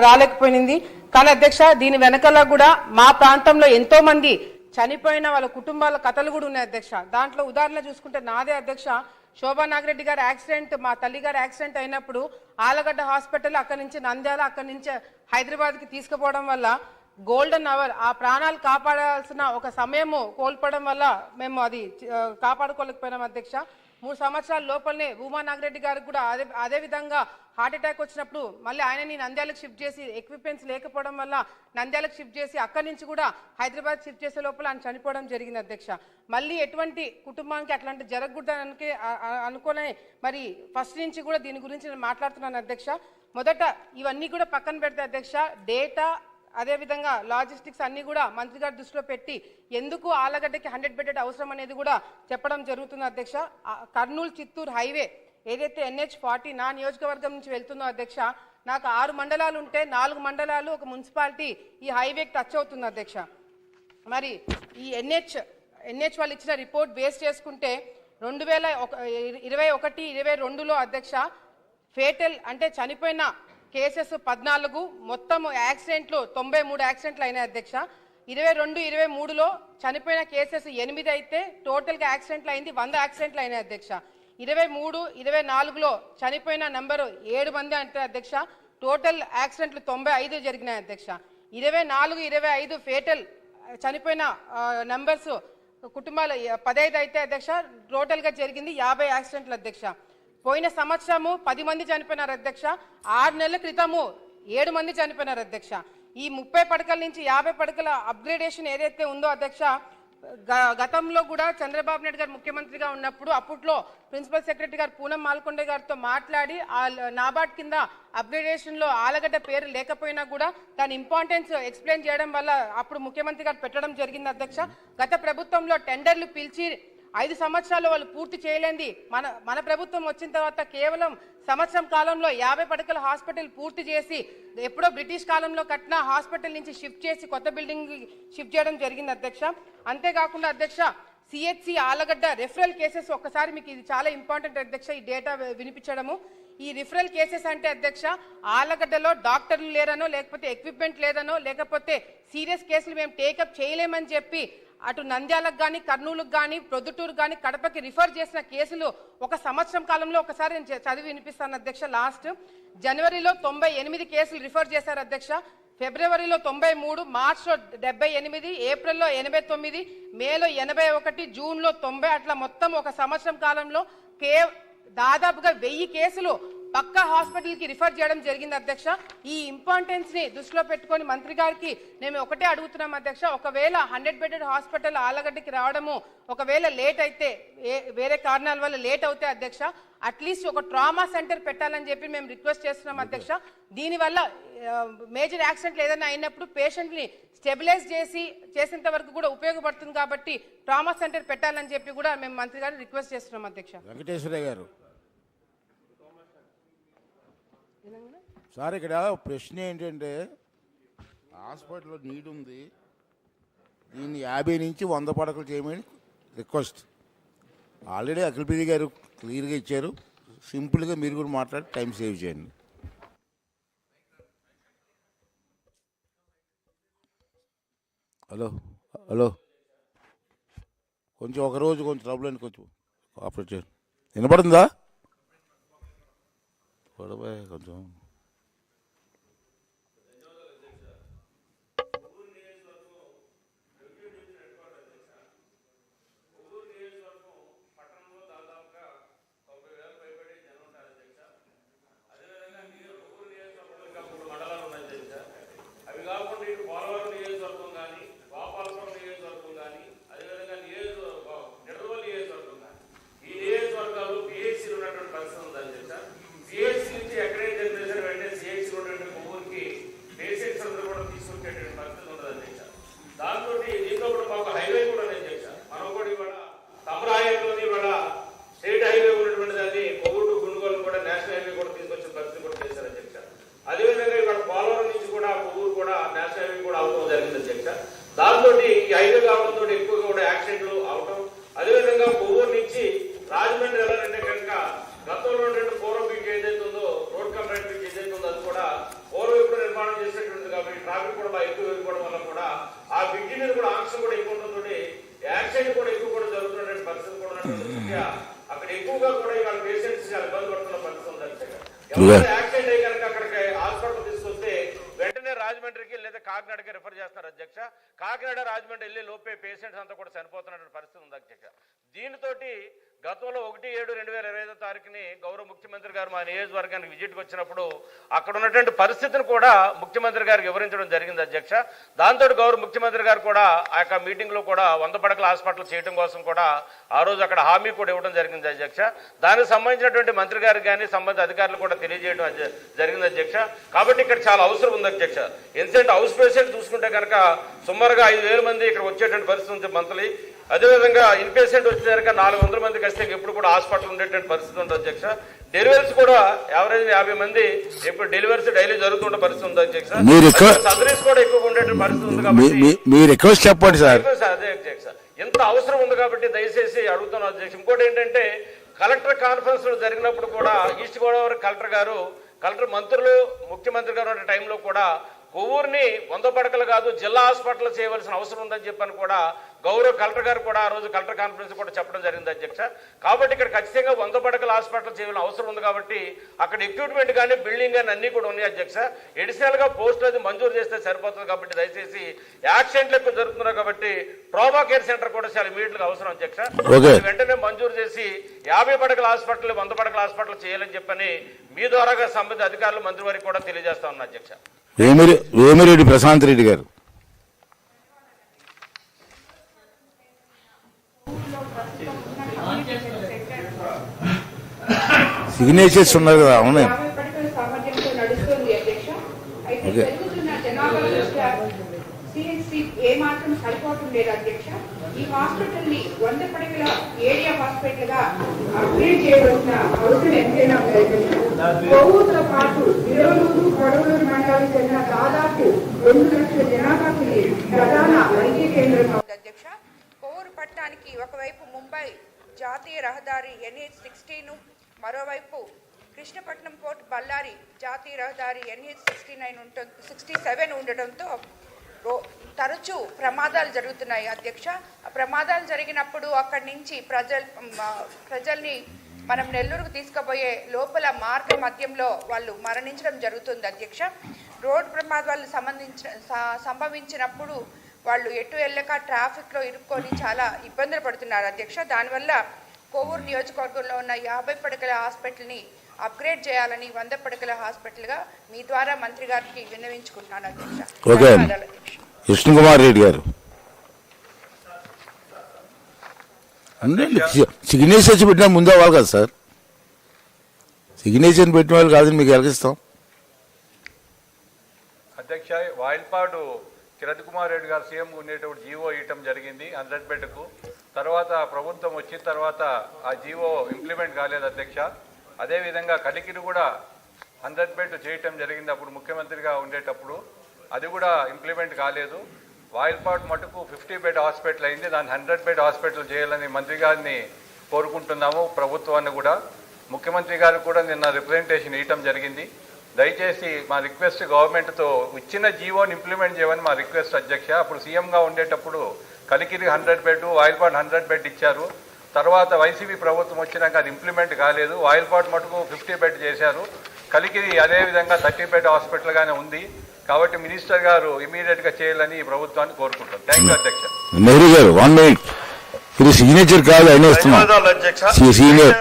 రాలేకపోయింది. కానీ అధ్యక్ష దీని వెనకాల కూడా మా ప్రాంతంలో ఎంతో మంది చనిపోయిన వాళ్ళ కుటుంబాల కథలు కూడా ఉన్నాయి అధ్యక్ష. దాంట్లో ఉదాహరణ చూసుకుంటే నాదే అధ్యక్ష. శోభా నాగిరెడ్డి గారి యాక్సిడెంట్, మా తల్లి గారి యాక్సిడెంట్ అయినప్పుడు ఆలగడ్డ హాస్పిటల్, అక్కడి నుంచి నంద్యాల, అక్కడి నుంచి హైదరాబాద్కి తీసుకుపోవడం వల్ల గోల్డెన్ అవర్, ఆ ప్రాణాలు కాపాడాల్సిన ఒక సమయము కోల్పోవడం వల్ల మేము అది కాపాడుకోలేకపోయినాం అధ్యక్ష. 3 సంవత్సరాల లోపలనే ఉమా నాగిరెడ్డి గారికి కూడా అదే విధంగా హార్ట్ అటాక్ వచ్చినప్పుడు మళ్ళీ ఆయనని నంద్యాలకు షిఫ్ట్ చేసి, ఎక్విప్మెంట్స్ లేకపోవడం వల్ల నంద్యాలకు షిఫ్ట్ చేసి అక్కడి నుంచి కూడా హైదరాబాద్ షిఫ్ట్ చేసే లోపల ఆయన చనిపోవడం జరిగింది అధ్యక్ష. మళ్ళీ ఎటువంటి కుటుంబానికి అట్లాంటి జరగకూడదానికి అనుకునే మరి ఫస్ట్ నుంచి కూడా దీని గురించి నేను మాట్లాడుతున్నాను అధ్యక్ష. మొదట ఇవన్నీ కూడా పక్కన పెడితే అధ్యక్ష, డేటా అదేవిధంగా లాజిస్టిక్స్ అన్నీ కూడా మంత్రి గారి దృష్టిలో పెట్టి ఎందుకు ఆలగడ్డకి 100 బెడెడ్ అవసరం అనేది కూడా చెప్పడం జరుగుతుంది అధ్యక్ష. కర్నూలు చిత్తూరు హైవే ఏదైతే NH40 నా నియోజకవర్గం నుంచి వెళ్తుందో అధ్యక్ష, నాకు 6 మండలాలు ఉంటే 4 మండలాలు ఒక మున్సిపాలిటీ ఈ హైవేకి టచ్ అవుతుంది అధ్యక్ష. మరి ఈ NH వాళ్ళు ఇచ్చిన రిపోర్ట్ బేస్ చేసుకుంటే 2021-22లో అధ్యక్ష ఫేటల్ అంటే చనిపోయిన కేసెస్ 14, మొత్తం యాక్సిడెంట్లు 93 యాక్సిడెంట్లు అయినాయి అధ్యక్ష. 22-23లో చనిపోయిన కేసెస్ 8 అయితే టోటల్గా యాక్సిడెంట్లు అయింది 100 యాక్సిడెంట్లు అయినాయి అధ్యక్ష. 23-24లో చనిపోయిన నెంబరు 7 మంది అంటే అధ్యక్ష, టోటల్ యాక్సిడెంట్లు 95 జరిగినాయి అధ్యక్ష. 24-25 ఫేటల్ చనిపోయిన నెంబర్స్ కుటుంబాలు 15 అయితే అధ్యక్ష, టోటల్గా జరిగింది 50 యాక్సిడెంట్లు అధ్యక్ష. పోయిన సంవత్సరము 10 మంది చనిపోయినారు అధ్యక్ష. 6 నెలల క్రితము 7 మంది చనిపోయినారు అధ్యక్ష. ఈ 30 పడకల నుంచి 50 పడకల అప్గ్రేడేషన్ ఏదైతే ఉందో అధ్యక్ష, గతంలో కూడా చంద్రబాబు నాయుడు గారు ముఖ్యమంత్రిగా ఉన్నప్పుడు అప్పట్లో ప్రిన్సిపల్ సెక్రటరీ గారు పూనం మాల్కొండ గారితో మాట్లాడి ఆ నాబార్డ్ కింద అప్గ్రేడేషన్లో ఆలగడ్డ పేరు లేకపోయినా కూడా దాని ఇంపార్టెన్స్ ఎక్స్ప్లెయిన్ చేయడం వల్ల అప్పుడు ముఖ్యమంత్రి గారు పెట్టడం జరిగింది అధ్యక్ష. గత ప్రభుత్వంలో టెండర్లు పిలిచి 5 సంవత్సరాలు వాళ్ళు పూర్తి చేయలేంది మన ప్రభుత్వం వచ్చిన తర్వాత కేవలం సంవత్సరం కాలంలో 50 పడకల హాస్పిటల్ పూర్తి చేసి ఎప్పుడో బ్రిటిష్ కాలంలో కట్టిన హాస్పిటల్ నుంచి షిఫ్ట్ చేసి కొత్త బిల్డింగ్ షిఫ్ట్ చేయడం జరిగింది అధ్యక్ష. అంతేకాకుండా అధ్యక్ష CHC ఆలగడ్డ రెఫరల్ కేసెస్ ఒక్కసారి మీకు ఇది చాలా ఇంపార్టెంట్ అధ్యక్ష, ఈ డేటా వినిపించడము. ఈ రిఫరల్ కేసెస్ అంటే అధ్యక్ష, ఆలగడ్డలో డాక్టర్లు లేరనో లేకపోతే ఎక్విప్మెంట్ లేదనో లేకపోతే సీరియస్ కేసులు మేము టేకప్ చేయలేమని చెప్పి అటు నంద్యాలకు కానీ కర్నూలుకు కానీ ప్రొద్దుటూరు కానీ కడపకి రిఫర్ చేసిన కేసులు ఒక సంవత్సరం కాలంలో ఒకసారి నేను చదివి వినిపిస్తాను అధ్యక్ష. లాస్ట్ జనవరిలో 98 కేసులు రిఫర్ చేశారు అధ్యక్ష, ఫిబ్రవరిలో 93, మార్చ్లో 78, ఏప్రిల్లో 89, మేలో 81, జూన్లో 90, అట్లా మొత్తం ఒక సంవత్సరం కాలంలో దాదాపుగా 1000 కేసులు పక్కా హాస్పిటల్కి రిఫర్ చేయడం జరిగింది అధ్యక్ష. ఈ ఇంపార్టెన్స్ ని దృష్టిలో పెట్టుకొని మంత్రి గారికి మేము ఒకటే అడుగుతున్నాం అధ్యక్ష, ఒకవేళ 100 బెడెడ్ హాస్పిటల్ ఆలగడ్డకి రావడము ఒకవేళ లేట్ అయితే, వేరే కారణాల వల్ల లేట్ అవుతే అధ్యక్ష, అట్లీస్ట్ ఒక ట్రామా సెంటర్ పెట్టాలని చెప్పి మేము రిక్వెస్ట్ చేస్తున్నాం అధ్యక్ష. దీనివల్ల మేజర్ యాక్సిడెంట్లు ఏదైనా అయినప్పుడు పేషెంట్ని స్టెబిలైజ్ చేసేంత వరకు కూడా ఉపయోగపడుతుంది కాబట్టి ట్రామా సెంటర్ పెట్టాలని చెప్పి కూడా మేము మంత్రి గారిని రిక్వెస్ట్ చేస్తున్నాం అధ్యక్ష. వెంకటేశ్వరయ్య గారు సార్, ఇక్కడ ప్రశ్న ఏంటంటే హాస్పిటల్లో నీడ్ ఉంది, దీన్ని 50 నుంచి 100 పడకలు చేయమని రిక్వెస్ట్. ఆల్రెడీ అఖిలప్రియ గారు క్లియర్గా ఇచ్చారు, సింపుల్గా మీరు కూడా మాట్లాడి టైం సేవ్ చేయండి. హలో కొంచెం ఒకరోజు కొంచెం ట్రబుల్ అని కొంచెం ఆపరేట్ చేయండి. వినపడుతుందా? కొంచెం దాంతో ఈ హైవే కావడంతో ఎక్కువగా కూడా యాక్సిడెంట్లు అవటం, అదేవిధంగా కొవ్వూరు నుంచి రాజమండ్రి వెళ్ళాలంటే కనుక గతంలో పూర్వ బీచ్ ఏదైతే ఉందో, రోడ్ కంప్లైంట్ బీచ్ ఏదైతే ఉందో అది కూడా పూర్వం ఇప్పుడు బ్రిడ్జి మీద కూడా ఆంక్షలు కూడా ఎక్కువ ఉండడంతో యాక్సిడెంట్ కూడా ఎక్కువ కూడా జరుగుతున్న పరిస్థితి కూడా ఉన్నట్టు అక్కడ ఎక్కువగా కూడా ఇవాళ పేషెంట్స్ ఇబ్బంది పడుతున్న పరిస్థితి ఉంది అధ్యక్ష. ఎవరైనా యాక్సిడెంట్ అయ్యి కనుక అక్కడికి హాస్పిటల్ తీసుకొస్తే వెంటనే రాజమండ్రికి లేదా కాకినాడకి రిఫర్ చేస్తున్నారు అధ్యక్ష. కాకినాడ రాజమండ్రి వెళ్ళి లోపే పేషెంట్స్ అంతా కూడా చనిపోతున్న పరిస్థితి ఉంది అధ్యక్ష. దీనితోటి గతంలో 1/7/2025 గౌరవ ముఖ్యమంత్రి గారు మా నియోజకవర్గానికి విజిట్కి వచ్చినప్పుడు అక్కడ ఉన్నటువంటి పరిస్థితిని కూడా ముఖ్యమంత్రి గారికి వివరించడం జరిగింది అధ్యక్ష. దాంతో గౌరవ ముఖ్యమంత్రి గారు కూడా ఆ యొక్క మీటింగ్ లో కూడా 100 పడకల హాస్పిటల్ చేయడం కోసం కూడా ఆ రోజు అక్కడ హామీ కూడా ఇవ్వడం జరిగింది అధ్యక్ష. దానికి సంబంధించినటువంటి మంత్రి గారికి కానీ సంబంధిత అధికారులు కూడా తెలియజేయడం జరిగింది అధ్యక్ష. కాబట్టి ఇక్కడ చాలా అవసరం ఉంది అధ్యక్ష. ఎందుకంటే హౌస్ పేషెంట్ చూసుకుంటే కనుక సుమారుగా 5,000 మంది ఇక్కడ వచ్చేటువంటి పరిస్థితి ఉంది మంత్లీ. అదేవిధంగా ఇన్ పేషెంట్ వచ్చేసరికి 400 మందికి వస్తే ఎప్పుడు కూడా హాస్పిటల్ ఉండేటువంటి పరిస్థితి ఉంటుంది అధ్యక్ష. డెలివరీస్ కూడా యావరేజ్ 50 మంది ఎప్పుడు డెలివరీస్ డైలీ జరుగుతున్న పరిస్థితి ఉంది అధ్యక్ష. సర్జరీస్ కూడా ఎక్కువగా ఉండేటువంటి పరిస్థితి ఉంది కాబట్టి చెప్పండి సార్. అదే అధ్యక్ష, ఎంత అవసరం ఉంది కాబట్టి దయచేసి అడుగుతున్నాం అధ్యక్ష. ఇంకోటి ఏంటంటే కలెక్టర్ కాన్ఫరెన్స్ జరిగినప్పుడు కూడా ఈస్ట్ గోదావరి కలెక్టర్ మంత్రులు ముఖ్యమంత్రి గారు ఉన్న టైంలో కూడా కొవ్వూరుని 100 పడకలు కాదు జిల్లా హాస్పిటల్ చేయవలసిన అవసరం ఉందని చెప్పని కూడా గౌరవ కలెక్టర్ గారు కూడా ఆ రోజు కలెక్టర్ కాన్ఫరెన్స్ కూడా చెప్పడం జరిగింది అధ్యక్ష. కాబట్టి ఇక్కడ ఖచ్చితంగా 100 పడకల హాస్పిటల్ చేయాల్సిన అవసరం ఉంది కాబట్టి అక్కడ ఎక్విప్మెంట్ కానీ బిల్డింగ్ కానీ అన్ని కూడా ఉన్నాయి అధ్యక్ష. అడిషనల్ గా పోస్ట్ అది మంజూరు చేస్తే సరిపోతుంది కాబట్టి దయచేసి యాక్సిడెంట్లు ఎక్కువ జరుగుతున్నాయి కాబట్టి ట్రామా కేర్ సెంటర్ కూడా చాలా ఇమీడియట్ గా అవసరం అధ్యక్ష. వెంటనే మంజూరు చేసి 50 పడకల హాస్పిటల్ 100 పడకల హాస్పిటల్ చేయాలని చెప్పని మీ ద్వారాగా సంబంధిత అధికారులు మంత్రి వారికి కూడా తెలియజేస్తా ఉన్నా అధ్యక్ష. వేమిరెడ్డి ప్రశాంత్ రెడ్డి గారు. సిగ్నేచర్స్ ఉన్నారు కదా, అవునే. ఏమాత్రం సరిపోవటం లేదు అధ్యక్ష. ఈ హాస్పిటల్ ని 100 పడకల ఏరియా హాస్పిటల్ గా అప్గ్రేడ్ చేయవలసిన అవసరం ఎంతైనా ఉంది. కొవ్వూరుతో పాటు తిరువూరు కొడవలూరు మండలాలకు చెందిన దాదాపు 2 లక్షల జనాభాకి ప్రధాన వైద్య కేంద్రం అధ్యక్ష. కొవ్వూరు పట్టణానికి ఒకవైపు ముంబై జాతీయ రహదారి NH-16, మరోవైపు కృష్ణపట్నం పోర్ట్ బళ్ళారి జాతీయ రహదారి NH-67 ఉండటంతో తరచూ ప్రమాదాలు జరుగుతున్నాయి అధ్యక్ష. ప్రమాదాలు జరిగినప్పుడు అక్కడి నుంచి ప్రజల్ని మనం నెల్లూరుకు తీసుకుపోయే లోపల మార్గ మధ్యంలో వాళ్ళు మరణించడం జరుగుతుంది అధ్యక్ష. రోడ్డు ప్రమాదాలు సంభవించినప్పుడు వాళ్ళు ఎటు వెళ్ళక ట్రాఫిక్లో ఇరుక్కొని చాలా ఇబ్బందులు పడుతున్నారు అధ్యక్ష. దానివల్ల కొవ్వూరు నియోజకవర్గంలో ఉన్న 50 పడకల హాస్పిటల్ని అప్గ్రేడ్ చేయాలని 100 పడకల హాస్పిటల్గా మీ ద్వారా మంత్రి గారికి విన్నవించుకుంటున్నాను అధ్యక్ష. కృష్ణకుమార్ రెడ్డి గారు. సిగ్నేచర్స్ పెట్టినా ముందు అవ్వాలి కదా సార్. సిగ్నేచర్ పెట్టిన వాళ్ళు కాదని మీకు ఎలాగిస్తాం అధ్యక్ష. వాయిల్పాడు కిరణ్ కుమార్ రెడ్డి గారు సీఎం ఉండేటప్పుడు జీవో ఇవ్వటం జరిగింది 100 బెడ్కు. తర్వాత ప్రభుత్వం వచ్చిన తర్వాత ఆ జీవో ఇంప్లిమెంట్ కాలేదు అధ్యక్ష. అదేవిధంగా కలికిరి కూడా 100 బెడ్ చేయటం జరిగింది అప్పుడు ముఖ్యమంత్రిగా ఉండేటప్పుడు, అది కూడా ఇంప్లిమెంట్ కాలేదు. వాయిల్పాట్ మటుకు 50 బెడ్ హాస్పిటల్ అయింది, దాన్ని 100 బెడ్ హాస్పిటల్ చేయాలని మంత్రి గారిని కోరుకుంటున్నాము. ప్రభుత్వాన్ని కూడా ముఖ్యమంత్రి గారు కూడా నిన్న రిప్రజెంటేషన్ ఇవ్వటం జరిగింది. దయచేసి మా రిక్వెస్ట్ గవర్నమెంట్తో ఇచ్చిన జీవోని ఇంప్లిమెంట్ చేయమని మా రిక్వెస్ట్ అధ్యక్ష. అప్పుడు సీఎంగా ఉండేటప్పుడు కలికిరి 100 బెడ్, వాయిల్పాట్ 100 బెడ్ ఇచ్చారు. తర్వాత వైసీపీ ప్రభుత్వం వచ్చినాక అది ఇంప్లిమెంట్ కాలేదు. వాయిల్పాట్ మటుకు 50 బెడ్ చేశారు. కలికిరి అదేవిధంగా 30 బెడ్ హాస్పిటల్గానే ఉంది. కాబట్టి మినిస్టర్ గారు ఇమీడియట్ గా చేయాలని ఈ ప్రభుత్వాన్ని కోరుకుంటాం. థ్యాంక్ యూ అధ్యక్ష. నెహ్రూ గారు 1 మినిట్. ఇది సిగ్నేచర్ కాదు అయినా ధన్యవాదాలు అధ్యక్ష. సీనియర్